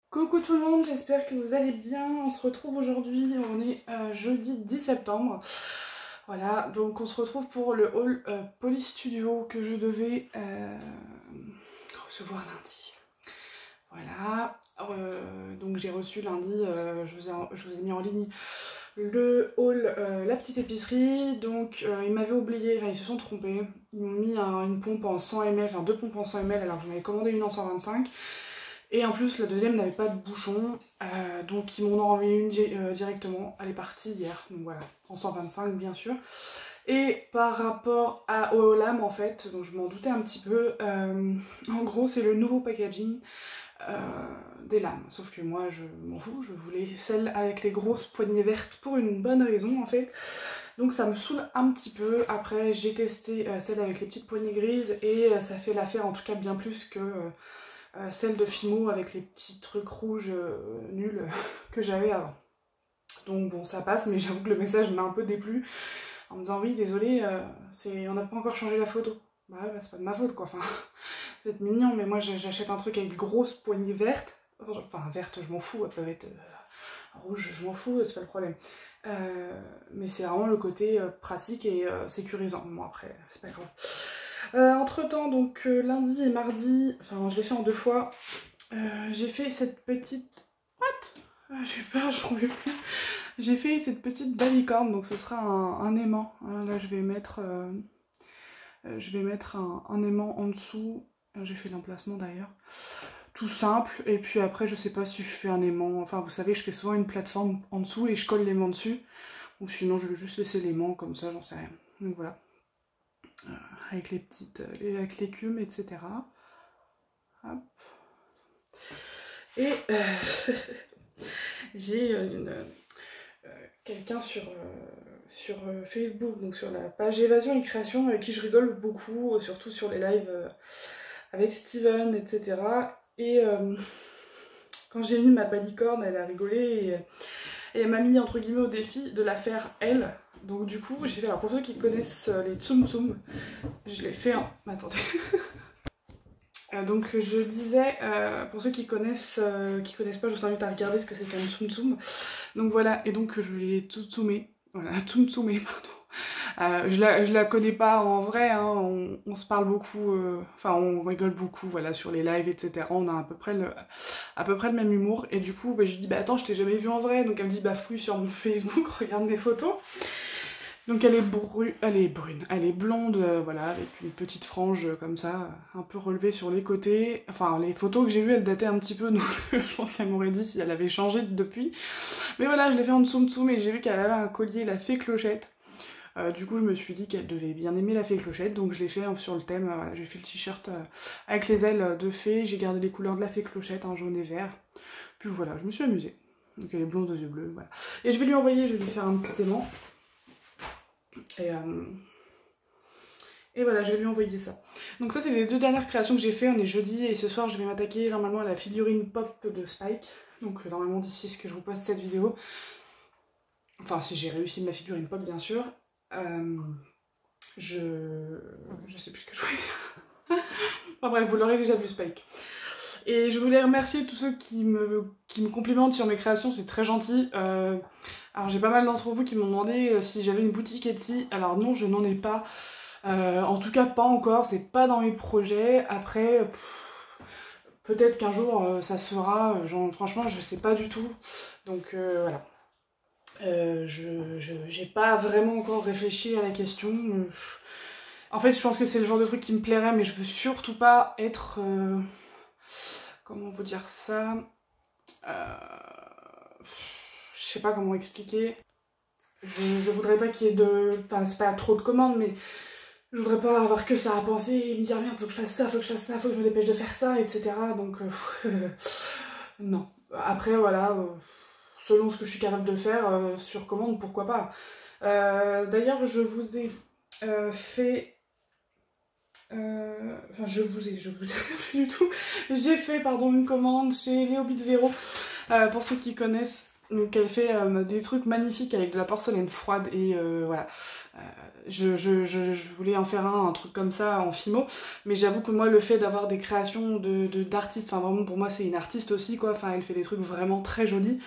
Coucou tout le monde, j'espère que vous allez bien. On se retrouve aujourd'hui, on est jeudi 10 septembre. Voilà, donc on se retrouve pour le haul Poly Studio que je devais recevoir lundi. Voilà, donc j'ai reçu lundi, je vous ai mis en ligne le haul La Petite Épicerie. Donc ils m'avaient oublié, enfin ils se sont trompés. Ils m'ont mis une pompe en 100 ml, enfin deux pompes en 100 ml alors que j'en avais commandé une en 125. Et en plus, la deuxième n'avait pas de bouchon, donc ils m'en ont envoyé une directement. Elle est partie hier, donc voilà, en 125 bien sûr. Et par rapport aux lames en fait, donc je m'en doutais un petit peu, en gros c'est le nouveau packaging des lames. Sauf que moi je m'en fous, je voulais celle avec les grosses poignées vertes pour une bonne raison en fait. Donc ça me saoule un petit peu. Après j'ai testé celle avec les petites poignées grises et ça fait l'affaire en tout cas bien plus que... celle de Fimo avec les petits trucs rouges nuls que j'avais avant. Donc bon, ça passe, mais j'avoue que le message m'a un peu déplu en me disant oui, désolé, on n'a pas encore changé la photo. Bah ouais, bah, c'est pas de ma faute quoi, enfin, c'est mignon, mais moi j'achète un truc avec grosses poignées vertes. Enfin, vertes, je m'en fous, elles peuvent être rouges, je m'en fous, c'est pas le problème. Mais c'est vraiment le côté pratique et sécurisant. Bon, après, c'est pas grave. Entre temps, donc lundi et mardi, enfin je l'ai fait en deux fois, j'ai fait cette petite... What? J'ai peur, je ne plus. J'ai fait cette petite balicorne, donc ce sera un aimant. Là je vais mettre un aimant en dessous. J'ai fait l'emplacement d'ailleurs. Tout simple, et puis après je sais pas si je fais un aimant, enfin vous savez je fais souvent une plateforme en dessous et je colle l'aimant dessus. Ou sinon je vais juste laisser l'aimant comme ça, j'en sais rien. Donc voilà. Avec les petites, avec l'écume, etc. Hop. Et j'ai quelqu'un sur Facebook, donc sur la page Évasion et Création, avec qui je rigole beaucoup, surtout sur les lives avec Steven, etc. Et quand j'ai mis ma balicorne, elle a rigolé et elle m'a mis entre guillemets au défi de la faire elle. Donc du coup, j'ai fait, alors pour ceux qui connaissent les Tsum Tsum, je l'ai fait en... Attendez. Donc je disais, pour ceux qui connaissent pas, je vous invite à regarder ce que c'est qu'un Tsum Tsum. Donc voilà, et donc je l'ai tsumtsumé, voilà, tsumtsumé, pardon. Je la connais pas en vrai, hein, on se parle beaucoup, enfin on rigole beaucoup, voilà, sur les lives, etc. On a à peu près le même humour, et du coup, bah, je lui dis, bah attends, je t'ai jamais vu en vrai, donc elle me dit, bah fouille sur mon Facebook, regarde mes photos. Donc elle est brune, elle est blonde, voilà, avec une petite frange comme ça, un peu relevée sur les côtés. Enfin, les photos que j'ai vues, elles dataient un petit peu, donc je pense qu'elle m'aurait dit si elle avait changé depuis. Mais voilà, je l'ai fait en tsum tsum et j'ai vu qu'elle avait un collier, la fée clochette. Du coup, je me suis dit qu'elle devait bien aimer la fée clochette, donc je l'ai fait sur le thème, voilà, j'ai fait le t-shirt avec les ailes de fée, j'ai gardé les couleurs de la fée clochette, en jaune et vert. Puis voilà, je me suis amusée. Donc elle est blonde aux yeux bleus, voilà. Et je vais lui envoyer, je vais lui faire un petit aimant. Et voilà, je vais lui envoyer ça. Donc ça, c'est les deux dernières créations que j'ai fait. On est jeudi et ce soir, je vais m'attaquer normalement à la figurine pop de Spike. Donc normalement d'ici ce que je vous poste cette vidéo. Enfin, si j'ai réussi ma figurine pop, bien sûr. Je sais plus ce que je voulais dire. Enfin bref, vous l'aurez déjà vu, Spike. Et je voulais remercier tous ceux qui me complimentent sur mes créations, c'est très gentil. Alors j'ai pas mal d'entre vous qui m'ont demandé si j'avais une boutique Etsy. Alors non, je n'en ai pas. En tout cas pas encore, c'est pas dans mes projets. Après, peut-être qu'un jour ça se fera. Franchement, je sais pas du tout. Donc voilà. J'ai pas vraiment encore réfléchi à la question. En fait, je pense que c'est le genre de truc qui me plairait, mais je veux surtout pas être... comment vous dire ça, je sais pas comment expliquer. Je voudrais pas qu'il y ait de... Enfin, c'est pas trop de commandes, mais je voudrais pas avoir que ça à penser et me dire merde, faut que je fasse ça, faut que je fasse ça, faut que je me dépêche de faire ça, etc. Donc, non. Après, voilà, selon ce que je suis capable de faire, sur commande, pourquoi pas. D'ailleurs, je vous ai fait... Enfin, je vous ai plus du tout. J'ai fait, pardon, une commande chez Léo Véro, pour ceux qui connaissent. Donc elle fait des trucs magnifiques avec de la porcelaine froide et voilà. Je voulais en faire un truc comme ça en Fimo, mais j'avoue que moi le fait d'avoir des créations d'artistes, enfin vraiment pour moi c'est une artiste aussi quoi, enfin elle fait des trucs vraiment très jolis,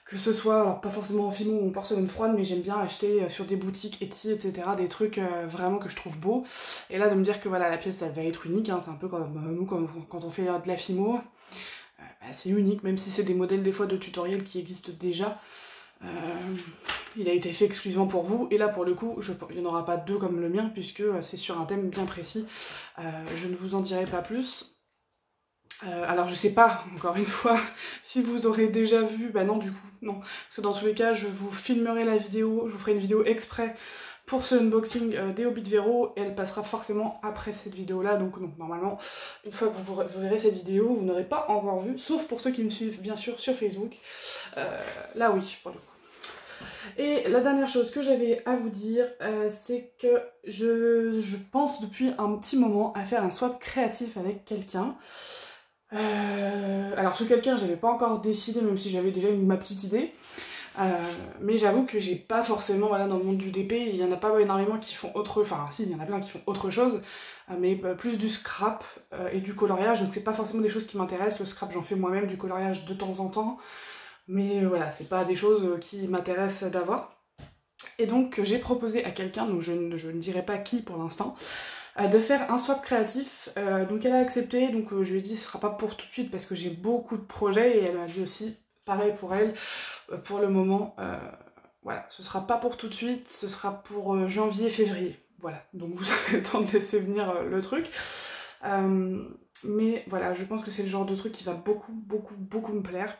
que ce soit, alors pas forcément en Fimo ou en porcelaine froide, mais j'aime bien acheter sur des boutiques Etsy, etc. des trucs vraiment que je trouve beaux, et là de me dire que voilà la pièce elle va être unique, hein, c'est un peu comme nous quand on fait de la Fimo, bah, c'est unique, même si c'est des modèles des fois de tutoriels qui existent déjà. Il a été fait exclusivement pour vous, et là pour le coup il n'y en aura pas deux comme le mien puisque c'est sur un thème bien précis. Je ne vous en dirai pas plus. Alors je sais pas, encore une fois, si vous aurez déjà vu, bah non du coup, non. Parce que dans tous les cas je vous filmerai la vidéo, je vous ferai une vidéo exprès pour ce unboxing des Hobbit Véro, et elle passera forcément après cette vidéo là, donc non, normalement, une fois que vous verrez cette vidéo, vous n'aurez pas encore vu, sauf pour ceux qui me suivent bien sûr sur Facebook. Là oui, pour le coup. Et la dernière chose que j'avais à vous dire, c'est que je pense depuis un petit moment à faire un swap créatif avec quelqu'un. Alors ce quelqu'un, j'avais pas encore décidé, même si j'avais déjà ma petite idée. Mais j'avoue que j'ai pas forcément, voilà, dans le monde du DP, il y en a pas énormément qui font autre... Enfin si, il y en a plein qui font autre chose, mais plus du scrap et du coloriage, donc c'est pas forcément des choses qui m'intéressent. Le scrap j'en fais moi-même, du coloriage de temps en temps. Mais voilà, c'est pas des choses qui m'intéressent d'avoir. Et donc j'ai proposé à quelqu'un, donc je ne dirai pas qui pour l'instant, de faire un swap créatif. Donc elle a accepté, donc je lui ai dit ce sera pas pour tout de suite parce que j'ai beaucoup de projets, et elle m'a dit aussi, pareil pour elle, pour le moment, voilà, ce sera pas pour tout de suite, ce sera pour janvier-février. Voilà, donc vous avez le temps de laisser venir le truc. Mais voilà, je pense que c'est le genre de truc qui va beaucoup me plaire.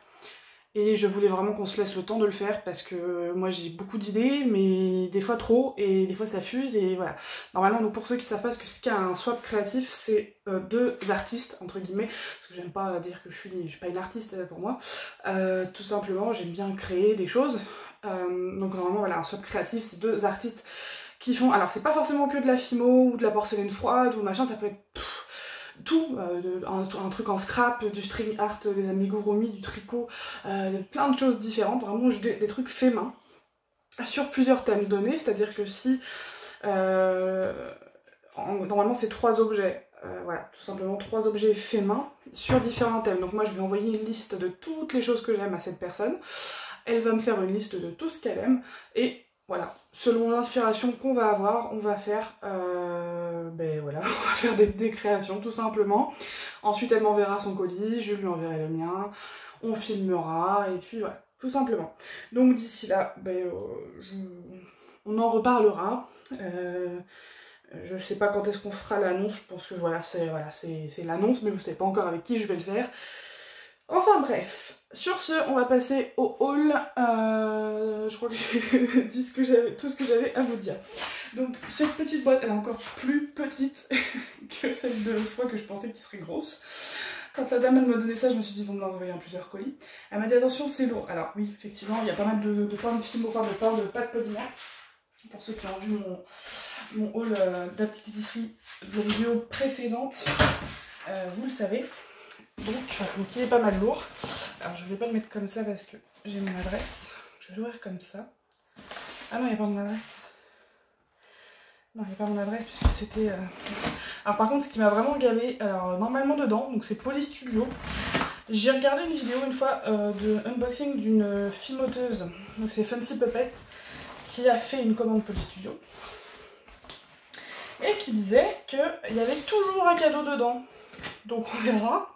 Et je voulais vraiment qu'on se laisse le temps de le faire parce que moi j'ai beaucoup d'idées, mais des fois trop, et des fois ça fuse, et voilà. Normalement, donc pour ceux qui savent pas ce qu'est un swap créatif, c'est deux artistes, entre guillemets, parce que j'aime pas dire que je suis pas une artiste pour moi, tout simplement j'aime bien créer des choses. Donc normalement voilà, un swap créatif c'est deux artistes qui font, alors c'est pas forcément que de la Fimo ou de la porcelaine froide ou machin, ça peut être tout, un truc en scrap, du string art, des amigurumi, du tricot, plein de choses différentes, vraiment des trucs faits main, sur plusieurs thèmes donnés, c'est-à-dire que si, normalement c'est 3 objets, voilà, tout simplement 3 objets faits main, sur différents thèmes. Donc moi je vais envoyer une liste de toutes les choses que j'aime à cette personne, elle va me faire une liste de tout ce qu'elle aime, et voilà, selon l'inspiration qu'on va avoir, on va faire, ben voilà, on va faire des créations tout simplement. Ensuite elle m'enverra son colis, je lui enverrai le mien, on filmera, et puis voilà, tout simplement. Donc d'ici là, ben, on en reparlera. Je sais pas quand est-ce qu'on fera l'annonce, je pense que voilà, c'est l'annonce, mais vous savez pas encore avec qui je vais le faire. Enfin bref, sur ce, on va passer au haul. Je crois que j'ai dit tout ce que j'avais à vous dire. Donc cette petite boîte, elle est encore plus petite que celle de l'autre fois que je pensais qu'il serait grosse. Quand la dame elle m'a donné ça, je me suis dit vont me l'envoyer en plusieurs colis. Elle m'a dit attention c'est lourd. Alors oui, effectivement, il y a pas mal de pain de Fimo, enfin de pain de pâte polymère. Pour ceux qui ont vu mon haul de la petite épicerie de la vidéo précédente, vous le savez. Donc il est pas mal lourd. Alors je vais pas le mettre comme ça parce que j'ai mon adresse. Je vais l'ouvrir comme ça. Ah non, il n'y a pas mon adresse. Non, il n'y a pas mon adresse puisque c'était... Alors par contre, ce qui m'a vraiment gavé, alors normalement dedans, donc c'est Poly Studio. J'ai regardé une vidéo une fois de unboxing d'une fimoteuse, donc c'est Fancy Puppet, qui a fait une commande Poly Studio. Et qui disait qu'il y avait toujours un cadeau dedans. Donc on verra.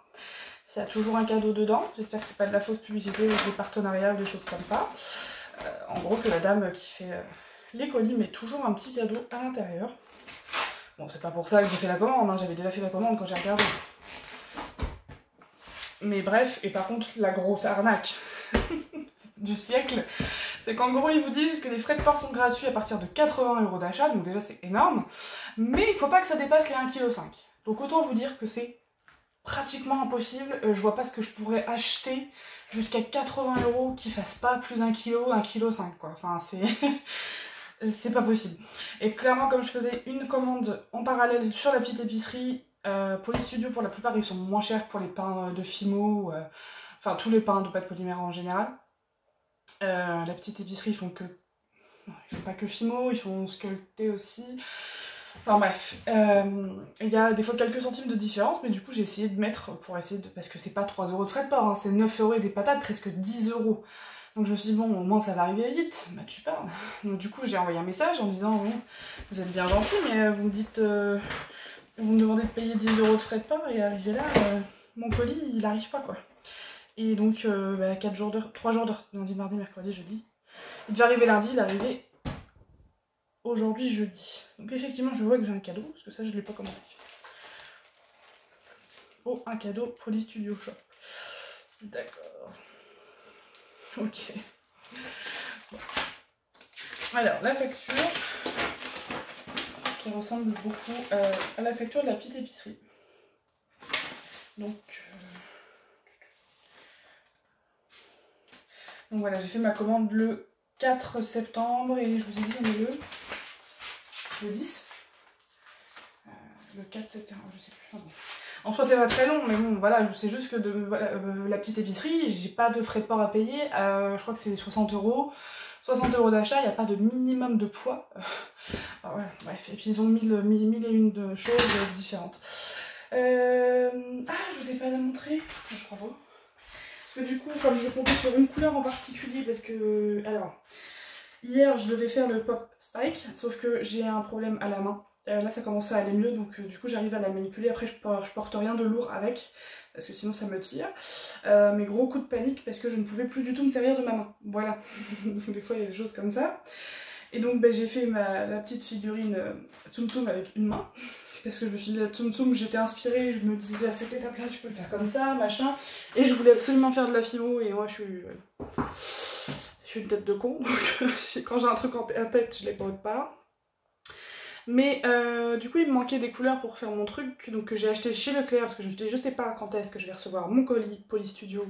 Il y a toujours un cadeau dedans, j'espère que c'est pas de la fausse publicité ou des partenariats ou des choses comme ça. En gros que la dame qui fait les colis met toujours un petit cadeau à l'intérieur. Bon, c'est pas pour ça que j'ai fait la commande, hein, j'avais déjà fait la commande quand j'ai regardé. Mais bref, et par contre la grosse arnaque du siècle, c'est qu'en gros ils vous disent que les frais de port sont gratuits à partir de 80 € d'achat, donc déjà c'est énorme, mais il faut pas que ça dépasse les 1,5 kg. Donc autant vous dire que c'est pratiquement impossible, je vois pas ce que je pourrais acheter jusqu'à 80 € qui fasse pas plus d'1 kg, 1,5 kg quoi, enfin c'est pas possible. Et clairement comme je faisais une commande en parallèle sur la petite épicerie, Poly Studio pour la plupart ils sont moins chers pour les pains de Fimo, enfin tous les pains de pâte polymère en général. La petite épicerie ils font que ils font pas que Fimo, ils font sculpter aussi. Enfin bref, il y a des fois quelques centimes de différence, mais du coup j'ai essayé de mettre pour essayer de... Parce que c'est pas 3 € de frais de port, hein, c'est 9 € et des patates, presque 10 €. Donc je me suis dit, bon, au moins ça va arriver vite. Bah tu parles. Donc du coup j'ai envoyé un message en disant, bon, vous êtes bien gentil, mais vous me dites... vous me demandez de payer 10 € de frais de port et arrivé là, mon colis il arrive pas quoi. Et donc 4 jours d'heure, 3 jours d'heure, lundi, mardi, mercredi, jeudi. Il devait arriver lundi, il est arrivé aujourd'hui jeudi. Donc effectivement je vois que j'ai un cadeau, parce que ça je l'ai pas commandé. Oh, un cadeau Poly Studio Shop. D'accord. Ok. Bon. Alors la facture, qui ressemble beaucoup à la facture de la petite épicerie. Donc voilà, j'ai fait ma commande le 4 septembre et je vous ai dit on est le 10. Le 4 c'était, je sais plus. Enfin, bon. En soi c'est pas très long, mais bon voilà, c'est juste que voilà, la petite épicerie, j'ai pas de frais de port à payer, je crois que c'est 60 €. 60 € d'achat, il n'y a pas de minimum de poids. Enfin, voilà, bref, et puis ils ont mille et une choses différentes. Ah, je vous ai pas la montrer, je crois pas. Parce que du coup, comme je comptais sur une couleur en particulier, parce que, alors, hier je devais faire le Pop Spike, sauf que j'ai un problème à la main. Là ça commence à aller mieux, donc du coup j'arrive à la manipuler. Après je porte rien de lourd avec, parce que sinon ça me tire. Mais gros coup de panique, parce que je ne pouvais plus du tout me servir de ma main. Voilà, donc des fois il y a des choses comme ça. Et donc j'ai fait la petite figurine Tsum Tsum avec une main. Parce que je me suis dit, la Tsum Tsum, j'étais inspirée, je me disais à cette étape-là, tu peux le faire comme ça, machin. Et je voulais absolument faire de la Fimo, et moi je suis une tête de con, donc quand j'ai un truc en tête, je les porte pas. Mais du coup il me manquait des couleurs pour faire mon truc, donc j'ai acheté chez Leclerc, parce que je me suis dit, je sais pas quand est-ce que je vais recevoir mon colis Poly Studio,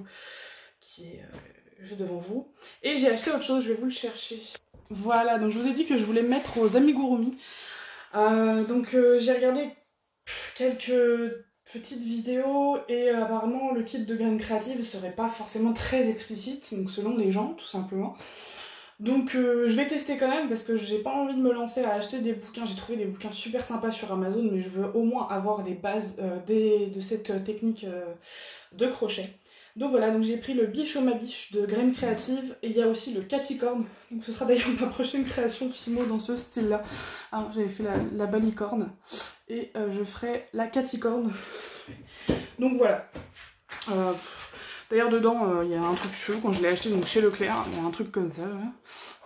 qui est juste devant vous. Et j'ai acheté autre chose, je vais vous le chercher. Voilà, donc je vous ai dit que je voulais me mettre aux amigurumi. J'ai regardé quelques petites vidéos et apparemment le kit de graines créatives serait pas forcément très explicite, donc selon les gens tout simplement. Donc je vais tester quand même parce que j'ai pas envie de me lancer à acheter des bouquins. J'ai trouvé des bouquins super sympas sur Amazon, mais je veux au moins avoir les bases de cette technique de crochet. Donc voilà, donc j'ai pris le Biche au ma biche de graines créatives et il y a aussi le caticorne. Donc ce sera d'ailleurs ma prochaine création Fimo dans ce style-là. Alors j'avais fait la balicorne et je ferai la caticorne. Donc voilà. D'ailleurs dedans il y a un truc chelou quand je l'ai acheté donc chez Leclerc, il y a un truc comme ça. Là.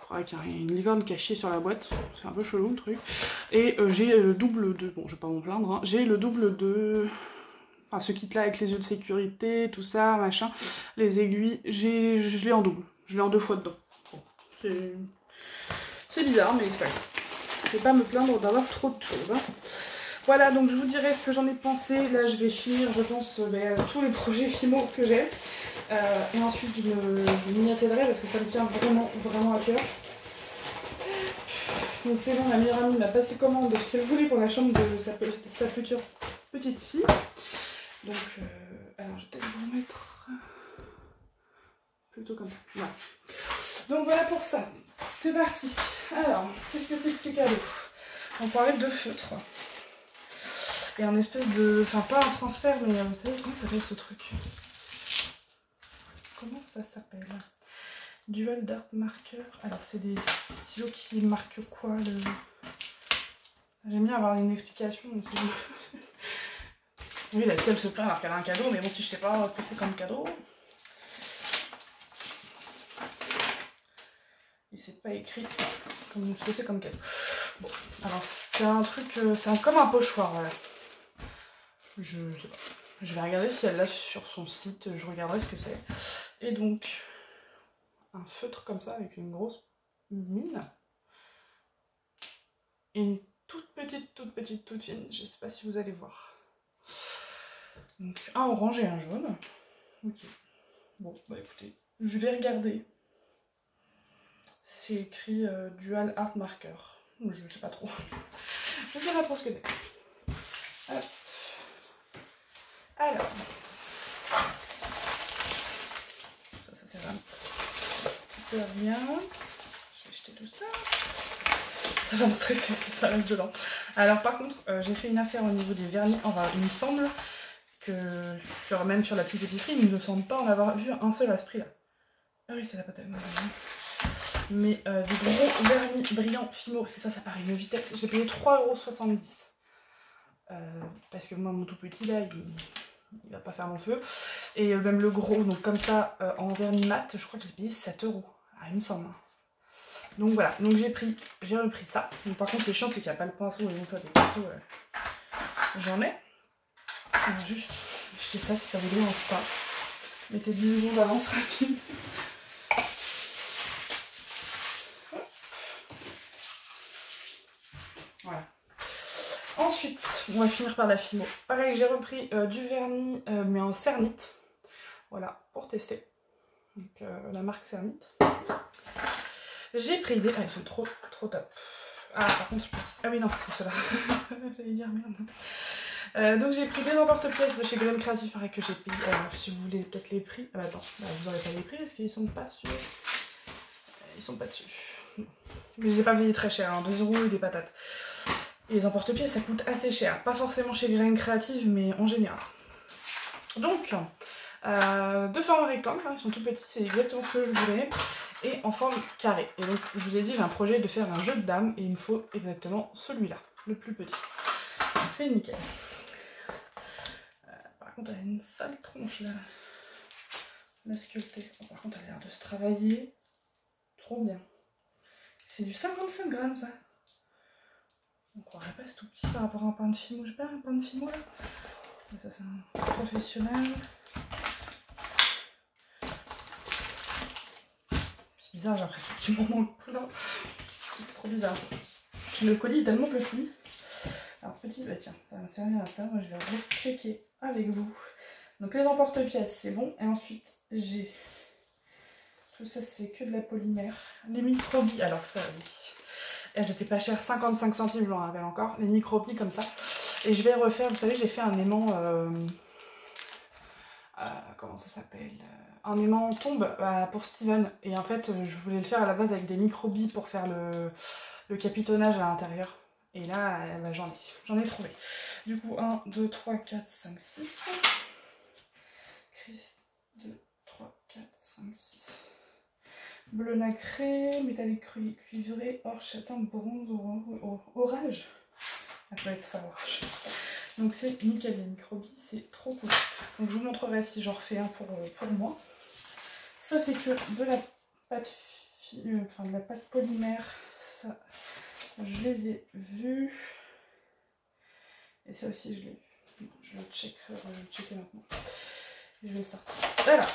Je crois qu'il y a une licorne cachée sur la boîte, c'est un peu chelou le truc. Et j'ai le double de, bon je vais pas m'en plaindre, hein. J'ai le double de... Enfin, ce kit là avec les yeux de sécurité, tout ça, machin, les aiguilles, je l'ai en double, je l'ai en 2 fois dedans. Bon, c'est bizarre, mais c'est pas grave. Je vais pas me plaindre d'avoir trop de choses. Hein. Voilà, donc je vous dirai ce que j'en ai pensé. Là, je vais finir, je pense, tous les projets Fimo que j'ai. Et ensuite, je m'y attellerai parce que ça me tient vraiment, vraiment à cœur. Donc c'est bon, ma meilleure amie m'a passé commande de ce qu'elle voulait pour la chambre de sa future petite fille. Donc, alors je vais peut-être vous mettre plutôt comme ça. Voilà. Donc voilà pour ça. C'est parti. Alors, qu'est-ce que c'est que ces cadeaux? On parlait de feutre. Et un espèce de... Enfin, pas un transfert, mais vous savez, comment ça s'appelle ce truc? Comment ça s'appelle? Dual Dart Marker. Alors, c'est des stylos qui marquent quoi le... J'aime bien avoir une explication. Oui, la fille elle se plaint alors qu'elle a un cadeau, mais bon, si je sais pas ce que c'est comme cadeau. Et c'est pas écrit comme ce que c'est comme cadeau. Bon, alors c'est un truc, c'est comme un pochoir, voilà. Je sais pas. Je vais regarder si elle l'a sur son site, je regarderai ce que c'est. Et donc, un feutre comme ça, avec une grosse mine. Et une toute fine, je sais pas si vous allez voir. Donc un orange et un jaune. Ok. Bon, bah écoutez, je vais regarder. C'est écrit Dual Art Marker. Je sais pas trop. Je sais pas trop ce que c'est. Hop. Alors. Ça c'est vraiment super bien. Je vais jeter tout ça. ça va me stresser si ça reste dedans. Alors par contre, j'ai fait une affaire au niveau des vernis. Enfin, il me semble que même sur la petite épicerie, il ne me semble pas en avoir vu un seul à ce prix-là. Ah oui, c'est la pâte à modeler. Mais des gros vernis brillants Fimo, parce que ça paraît une vitesse. J'ai payé 3,70 €. Parce que moi, mon tout petit là, il va pas faire mon feu. Et même le gros, donc comme ça, en vernis mat, je crois que j'ai payé 7 €. Ah, il me semble. Donc voilà, donc j'ai repris ça. Donc par contre, c'est chiant, c'est qu'il n'y a pas le pinceau. Et donc ça, des pinceaux, j'en ai. Alors juste, acheter ça si ça vous dérange pas. Mettez 10 secondes d'avance rapide. Voilà. Ensuite, on va finir par la Fimo. Pareil, j'ai repris du vernis, mais en cernite. Voilà, pour tester. Donc la marque Cernite. J'ai pris des... Ah, ils sont trop top. Ah, par contre, je pense... Ah oui, non, c'est ceux-là. J'allais dire merde. Donc j'ai pris des emporte-pièces de chez Glen Creative, pareil, que j'ai payé. Alors, si vous voulez peut-être les prix... Ah, attends, vous n'aurez pas les prix parce qu'ils sont pas dessus. Ils sont pas dessus. Mais je les ai pas payés très cher, hein, 2 € et des patates. Et les emporte-pièces, ça coûte assez cher. Pas forcément chez Glen Creative, mais en général. Donc, de forme rectangle, hein, ils sont tout petits, c'est exactement ce que je voulais. Et en forme carrée. Et donc, je vous ai dit, j'ai un projet de faire un jeu de dames, et il me faut exactement celui-là, le plus petit. Donc c'est nickel. Par contre, elle a une sale tronche là. La sculptée. Oh, par contre, elle a l'air de se travailler. Trop bien. C'est du 55 grammes ça. On croirait pas, c'est tout petit par rapport à un pain de Fimo. J'ai pas un pain de Fimo là. Mais ça, c'est un professionnel. C'est bizarre, j'ai l'impression qu'il m'en manque plein. C'est trop bizarre. Le colis est tellement petit. Alors petit, bah tiens, ça va me servir à ça. Moi je vais rechecker avec vous. Donc les emporte-pièces, c'est bon. Et ensuite, j'ai... Tout ça, c'est que de la polymère. Les microbilles, alors ça, oui. Elles étaient pas chères, 55 centimes, je m'en rappelle encore. Les microbilles comme ça. Et je vais refaire, vous savez, j'ai fait un aimant... comment ça s'appelle, un aimant tombe pour Steven. Et en fait, je voulais le faire à la base avec des microbilles pour faire le capitonnage à l'intérieur. Et là, bah, j'en ai trouvé. Du coup, 1, 2, 3, 4, 5, 6. Christ, 2, 3, 4, 5, 6. Bleu nacré, métallique cuivré, or châtain, bronze, orage. Ah, ça va être ça, orage. Donc c'est nickel, les microbilles, c'est trop cool. Donc je vous montrerai si j'en refais un pour moi. Ça c'est que de la pâte, de la pâte polymère. Ça, je les ai vus. Et ça aussi je l'ai vu. Je vais le checker maintenant. Et je vais le sortir. Voilà.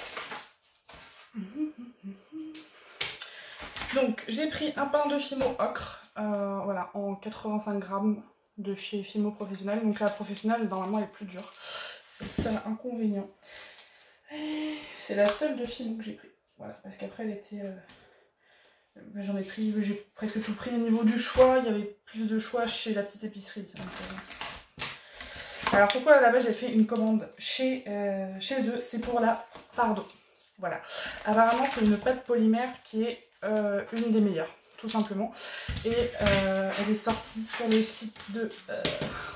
Donc j'ai pris un pain de Fimo ocre. Voilà, en 85 grammes. De chez Fimo Professionnel. Donc la professionnelle normalement elle est plus dure. C'est le seul inconvénient. C'est la seule de Fimo que j'ai pris. Voilà, parce qu'après elle était... j'en ai pris, j'ai presque tout pris au niveau du choix. Il y avait plus de choix chez la petite épicerie. Donc, alors pourquoi là-bas j'ai fait une commande chez eux, c'est pour la Pardo. Voilà. Apparemment c'est une pâte polymère qui est une des meilleures. Tout simplement. Et elle est sortie sur le site de...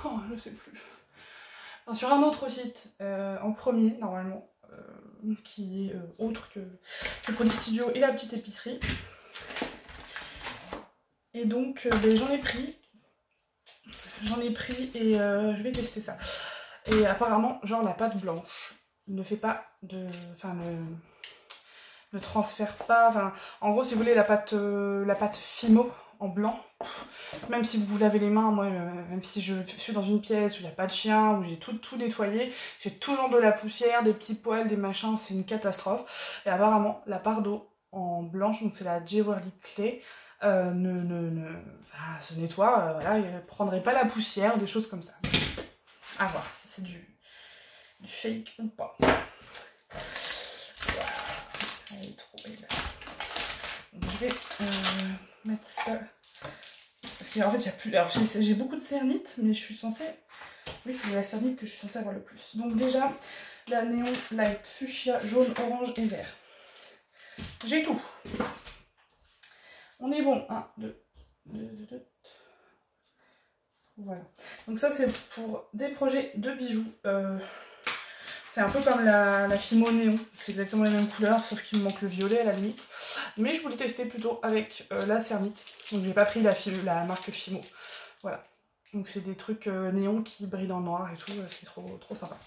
oh, je sais plus. Enfin, sur un autre site, en premier, normalement, qui est autre que Polystudio et la petite épicerie. Et donc, ben, j'en ai pris. Et je vais tester ça. Et apparemment, genre la pâte blanche ne fait pas de... Enfin, ne transfère pas, enfin, en gros si vous voulez la pâte Fimo en blanc, même si vous vous lavez les mains, moi même si je suis dans une pièce où il n'y a pas de chien, où j'ai tout nettoyé, j'ai toujours de la poussière, des petits poils, des machins, c'est une catastrophe. Et apparemment la Pardo en blanche, donc c'est la Jewelry Clay, se nettoie, voilà, il ne prendrait pas la poussière, des choses comme ça. À voir si c'est du fake ou pas. Elle est trop belle. Donc, je vais mettre ça. Parce qu'en fait, il n'y a plus. Alors, j'ai beaucoup de cernite, mais je suis censée. Oui, c'est de la cernite que je suis censée avoir le plus. Donc, déjà, la Néon Light Fuchsia, jaune, orange et vert. J'ai tout. On est bon. 1, 2, 2, 2, 2. Voilà. Donc ça c'est pour des projets de bijoux. C'est un peu comme la Fimo Néon. C'est exactement les mêmes couleurs, sauf qu'il me manque le violet à la limite. Mais je voulais tester plutôt avec la céramique. Donc j'ai pas pris la marque Fimo. Voilà. Donc c'est des trucs néons qui brillent dans le noir et tout. C'est trop sympa.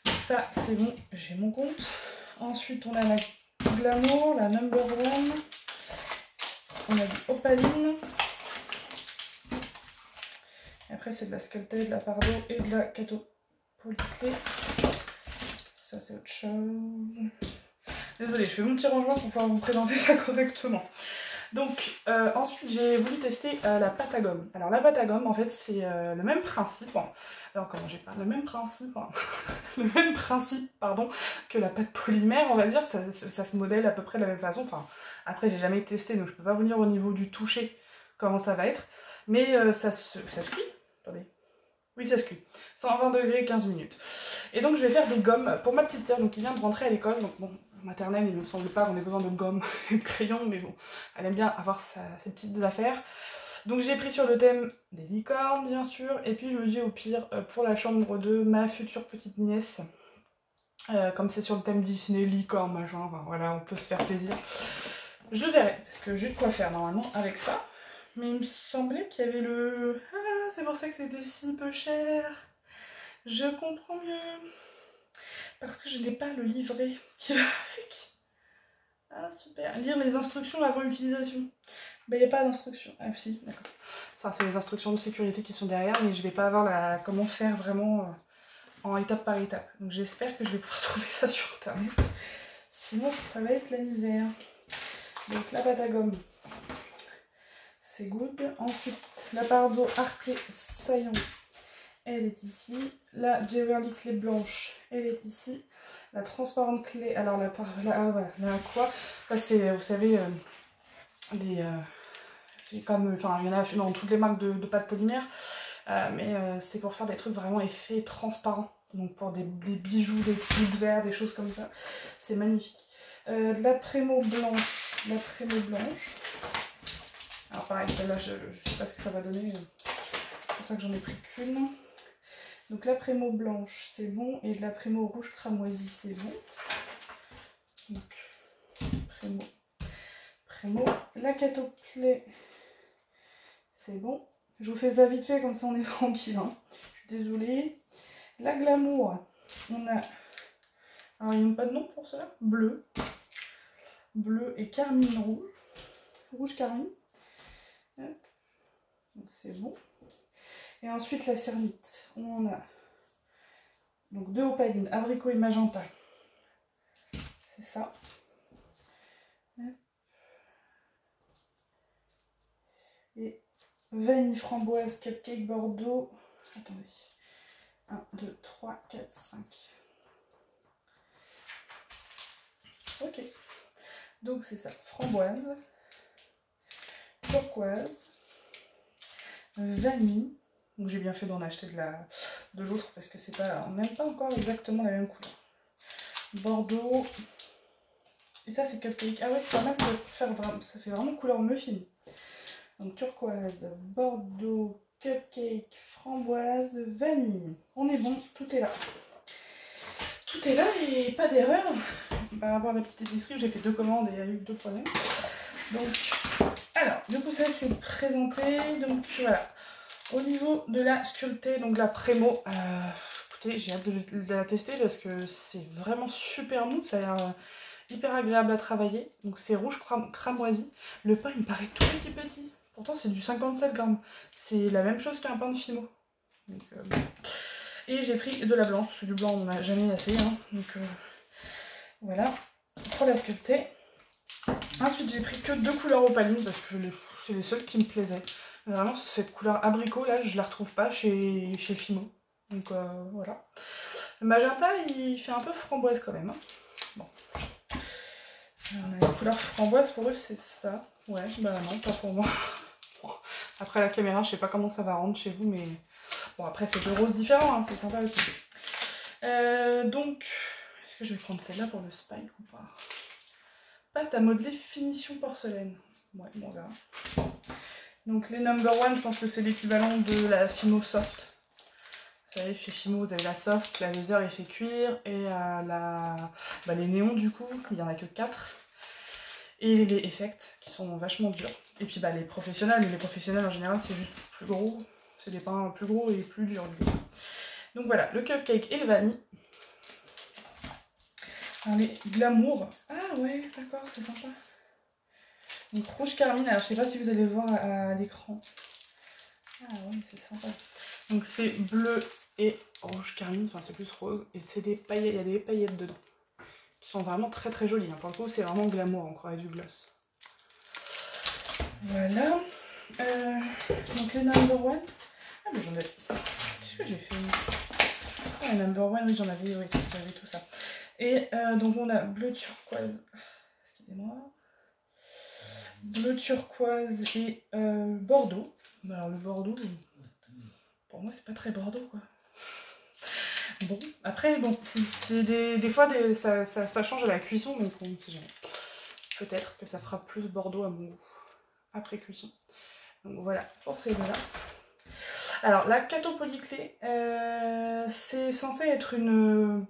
Donc ça c'est bon, j'ai mon compte. Ensuite on a la Glamour, la Number One. On a du Opaline. Après c'est de la Sculpted, de la Pardo et de la Cato Polyclé. Ça c'est autre chose. Désolée, je fais mon petit rangement pour pouvoir vous présenter ça correctement. Donc ensuite j'ai voulu tester la pâte à gomme. Alors la pâte à gomme en fait c'est le même principe. Alors comment j'ai pas le même principe le même principe pardon que la pâte polymère on va dire. Ça se modèle à peu près de la même façon. Enfin après j'ai jamais testé donc je peux pas vous dire au niveau du toucher comment ça va être. Mais ça se cuit. Attendez. Oui ça se cuit. 120 degrés 15 minutes. Et donc je vais faire des gommes pour ma petite sœur donc qui vient de rentrer à l'école. Donc bon maternelle il ne me semble pas qu'on ait besoin de gomme et de crayon mais bon elle aime bien avoir ses petites affaires. Donc j'ai pris sur le thème des licornes bien sûr et puis je me dis au pire pour la chambre de ma future petite nièce comme c'est sur le thème Disney, licorne machin, enfin voilà on peut se faire plaisir. Je verrai parce que j'ai de quoi faire normalement avec ça. Mais il me semblait qu'il y avait le... Ah c'est pour ça que c'était si peu cher. Je comprends mieux. Parce que je n'ai pas le livret qui va avec. Ah super. Lire les instructions avant l'utilisation. Ben il n'y a pas d'instructions. Ah si, d'accord. Ça c'est les instructions de sécurité qui sont derrière, mais je vais pas avoir comment faire vraiment en étape par étape. Donc j'espère que je vais pouvoir trouver ça sur internet. Sinon ça va être la misère. Donc la pâte à gomme, c'est good. Ensuite la Pardo Arte Saillant, elle est ici. La Jewelerly Clé Blanche, elle est ici. La transparente clé, alors la quoi c'est, vous savez, c'est comme, enfin il y en a dans toutes les marques de pâte polymère, mais c'est pour faire des trucs vraiment effets transparents. Donc pour des bijoux, des gouttes verts, des choses comme ça, c'est magnifique. De la Prémo blanche, alors pareil, celle-là je sais pas ce que ça va donner, c'est pour ça que j'en ai pris qu'une. Donc la Prémo blanche c'est bon et de la Prémo rouge cramoisi c'est bon. Donc Prémo. La Cato Play c'est bon. Je vous fais ça vite fait comme ça on est tranquille. Hein. Je suis désolée. La Glamour, on a... Alors ils n'ont pas de nom pour ça. Bleu et carmine rouge. Rouge carmine. Donc c'est bon. Et ensuite la cernite, on a donc deux opalines, abricot et magenta. C'est ça. Et vanille, framboise, cupcake, bordeaux. Attendez. 1, 2, 3, 4, 5. Ok. Donc c'est ça. Framboise, turquoise, vanille. Donc j'ai bien fait d'en acheter de l'autre parce que c'est pas, on n'aime pas encore exactement la même couleur. Bordeaux. Et ça c'est cupcake. Ah ouais c'est pas mal, ça fait vraiment couleur muffin. Donc turquoise, bordeaux, cupcake, framboise, vanille. On est bon, tout est là. Tout est là et pas d'erreur. Par rapport à la petite épicerie, j'ai fait 2 commandes et il y a eu 2 problèmes. Donc, alors, du coup ça c'est présenté. Donc voilà. Au niveau de la sculptée, donc la Prémo, écoutez, j'ai hâte de la tester parce que c'est vraiment super mou. Ça a l'air hyper agréable à travailler. Donc c'est rouge cramoisi. Le pain il me paraît tout petit. Pourtant c'est du 57 grammes. C'est la même chose qu'un pain de Fimo. Donc, bon. Et j'ai pris de la blanche, parce que du blanc on n'a jamais assez. Hein. Donc voilà, pour la sculptée. Ensuite j'ai pris que 2 couleurs opalines parce que c'est les seules qui me plaisaient. Vraiment cette couleur abricot là je la retrouve pas chez Fimo. Donc voilà. Le magenta il fait un peu framboise quand même. Hein. Bon. On a la couleur framboise pour eux c'est ça. Ouais bah non pas pour moi. Après la caméra je sais pas comment ça va rendre chez vous mais bon après c'est 2 roses différents hein, c'est sympa aussi. Donc est-ce que je vais prendre celle-là pour le spike ou pas? Pâte à modeler finition porcelaine. Ouais bon on verra. Donc les number one, je pense que c'est l'équivalent de la Fimo Soft. Vous savez, chez Fimo, vous avez la Soft, la Laser effet cuir et les néons du coup, il n'y en a que 4. Et les Effects qui sont vachement durs. Et puis les professionnels, mais les professionnels en général c'est juste plus gros. C'est des pains plus gros et plus durs du coup. Donc voilà, le cupcake et le vanille. Les glamour. Ah ouais, d'accord, c'est sympa. Donc rouge carmine, alors je sais pas si vous allez le voir à l'écran. Ah ouais, c'est sympa. Donc c'est bleu et rouge carmine, enfin c'est plus rose. Et c'est des paillettes, il y a des paillettes dedans. Qui sont vraiment très très jolies. Pour le coup, c'est vraiment glamour, on croirait du gloss. Voilà. Donc les number one. Ah mais j'en ai... Qu'est-ce que j'ai fait? Ah, les number one, oui j'en avais, oui, j'avais tout ça. Et donc on a bleu turquoise, excusez-moi, bleu turquoise et bordeaux. Alors le bordeaux, pour moi c'est pas très bordeaux quoi. Bon, après bon, c'est des fois ça change à la cuisson, donc on ne sait jamais. Peut-être que ça fera plus bordeaux à mon goût après cuisson. Donc voilà pour ces deux-là. Alors la Kato Polyclé, c'est censé être une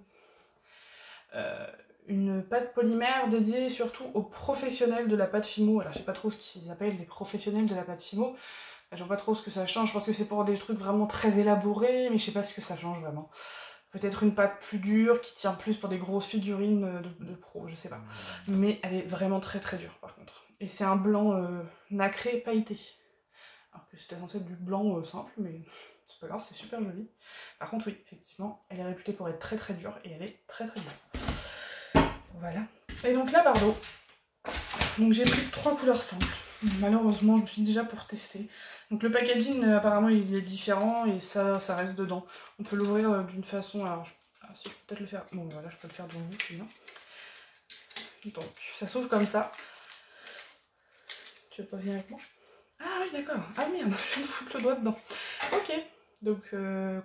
pâte polymère dédiée surtout aux professionnels de la pâte Fimo. Alors je sais pas trop ce qu'ils appellent les professionnels de la pâte Fimo. Je vois pas trop ce que ça change. Je pense que c'est pour des trucs vraiment très élaborés, mais je sais pas ce que ça change vraiment. Peut-être une pâte plus dure qui tient plus pour des grosses figurines de pro, je sais pas. Mais elle est vraiment très très dure par contre. Et c'est un blanc nacré pailleté. Alors que c'était censé être du blanc simple, mais c'est pas grave, c'est super joli. Par contre oui, effectivement, elle est réputée pour être très très dure et elle est très très dure. Voilà. Et donc là, Bardot. Donc j'ai pris 3 couleurs simples. Malheureusement, je me suis dit déjà pour tester. Donc le packaging, apparemment, il est différent et ça reste dedans. On peut l'ouvrir d'une façon... Alors, si je peux peut-être le faire... Bon, voilà, je peux le faire devant vous, sinon. Donc, ça s'ouvre comme ça. Tu veux pas venir avec moi? Ah oui, d'accord. Ah merde, je viens de foutre le doigt dedans. Ok. Donc,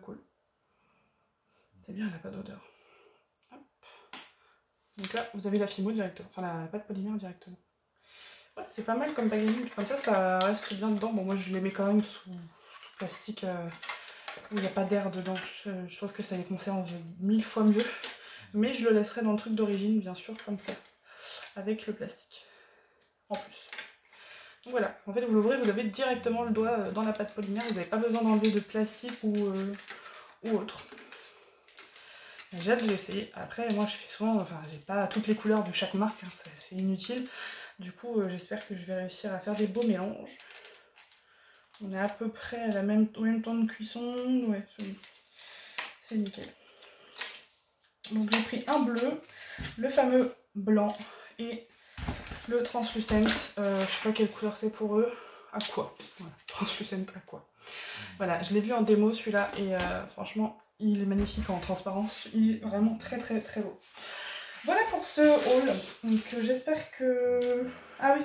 cool. C'est bien, elle n'a pas d'odeur. Donc là, vous avez la Fimo directement, enfin la pâte polymère directement. Ouais, c'est pas mal comme packaging, comme ça reste bien dedans. Bon, moi je les mets quand même sous plastique où il n'y a pas d'air dedans. Je trouve que ça les conserve 1000 fois mieux. Mais je le laisserai dans le truc d'origine, bien sûr, comme ça, avec le plastique en plus. Donc voilà, en fait vous l'ouvrez, vous avez directement le doigt dans la pâte polymère, vous n'avez pas besoin d'enlever de plastique ou autre. J'ai hâte de l'essayer. Après, moi je fais souvent, enfin j'ai pas toutes les couleurs de chaque marque, hein, c'est inutile. Du coup, j'espère que je vais réussir à faire des beaux mélanges. On est à peu près au même temps de cuisson. Ouais, c'est nickel. Donc j'ai pris un bleu, le fameux blanc et le translucent. Je sais pas quelle couleur c'est pour eux. Aqua. Voilà, translucent aqua. Voilà, je l'ai vu en démo celui-là et franchement, il est magnifique en transparence. Il est vraiment très très très beau. Voilà pour ce haul. Donc j'espère que... Ah oui,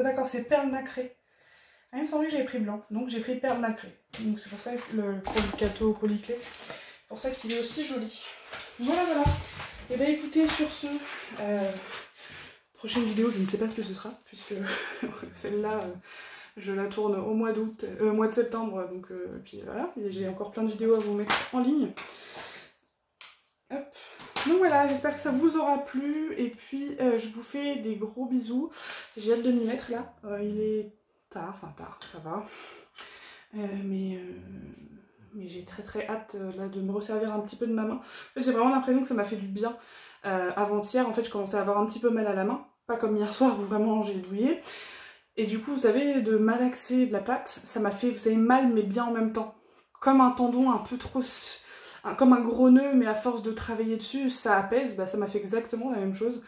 d'accord, c'est perle nacrée. Ah, il me semblait que j'avais pris blanc, donc j'ai pris perle nacrée. Donc c'est pour ça que le Kato Polyclé, c'est pour ça qu'il est aussi joli. Voilà, voilà. Et bien écoutez, sur ce, prochaine vidéo, je ne sais pas ce que ce sera, puisque celle-là, je la tourne au mois d'août, mois de septembre, donc puis voilà, j'ai encore plein de vidéos à vous mettre en ligne. Hop. Donc voilà, j'espère que ça vous aura plu, et puis je vous fais des gros bisous. J'ai hâte de m'y mettre là, il est tard, enfin tard, ça va, mais j'ai très très hâte là, de me resservir un petit peu de ma main. En fait, j'ai vraiment l'impression que ça m'a fait du bien. Avant-hier, en fait, je commençais à avoir un petit peu mal à la main, pas comme hier soir où vraiment j'ai douillé. Et du coup, vous savez, de malaxer de la pâte, ça m'a fait, vous savez, mal mais bien en même temps. Comme un tendon un peu trop... comme un gros nœud, mais à force de travailler dessus, ça apaise, bah, ça m'a fait exactement la même chose.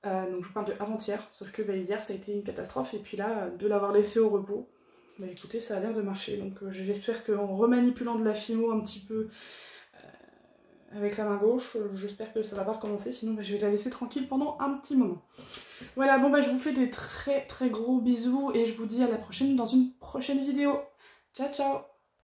Donc je vous parle de avant-hier, sauf que bah, hier ça a été une catastrophe, et puis là, de l'avoir laissé au repos, bah écoutez, ça a l'air de marcher. Donc j'espère qu'en remanipulant de la Fimo un petit peu avec la main gauche, j'espère que ça va pas recommencer, sinon bah, je vais la laisser tranquille pendant un petit moment. Voilà, bon bah je vous fais des très très gros bisous, et je vous dis à la prochaine dans une prochaine vidéo. Ciao ciao!